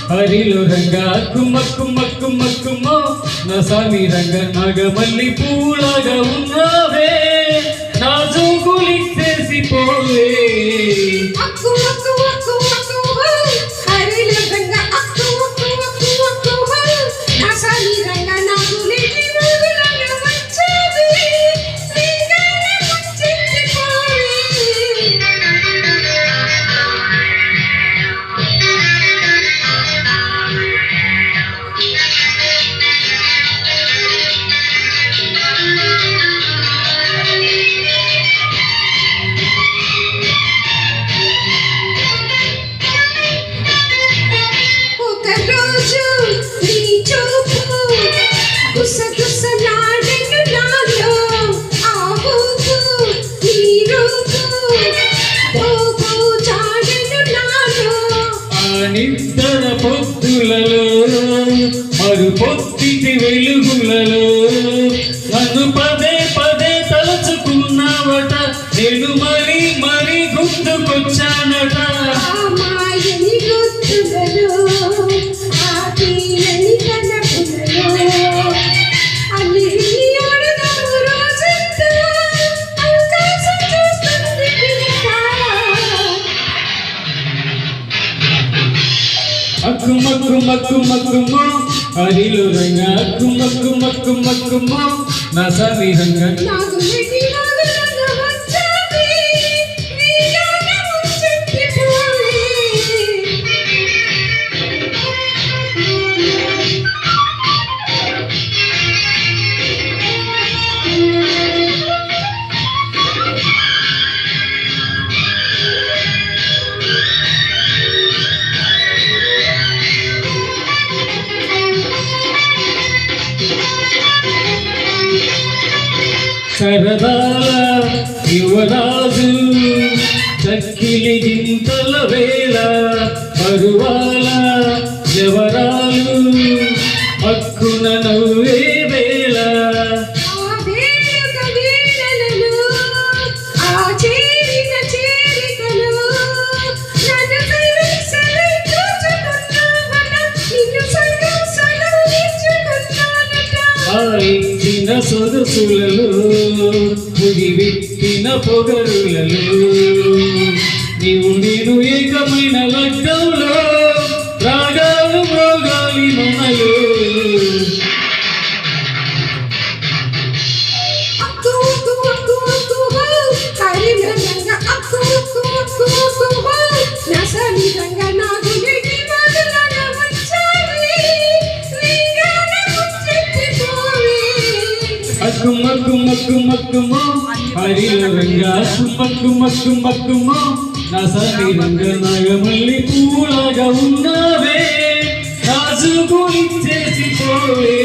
హరిలో రంగా కుమ్మ కుమ్మ కుమ్మ కుమ్మ నా సామి రంగ నాగమల్లి పూలాగా ఉన్నావే నా జోకులిచ్చేసి పోవే నిద్ర పొద్దులలో మరు పొత్తిటి వెలుగులలో నన్ను పదే పదే తలుచుకున్నావట నేను మరీ మరీ గుర్తుకొచ్చానట అక్కుమక్కు మక్కు మక్కుమో హరిలో రంగా అక్కుమక్కు మక్కు మక్కుమో నా సామి రంగా సరదాల యువరాజు చక్కిలి గింతల వేళ పరువాల జవరాలు హక్కున నవ్వే వేళ ఇచ్చిన సొగసులలో ముడివిట్టిన పొగరులలో నీవు నేను ఏకమైన లగ్నంలో రాగాలు మోగాలి మనలో అక్కుమక్కు మక్కు మక్కుమో హరిలో రంగా కుమ్మక్కు మక్కు మక్కుమో నా సామి రంగ నాగమల్లి పూలాగా ఉన్నావే రాజుకు ఇచ్చేసి పోవే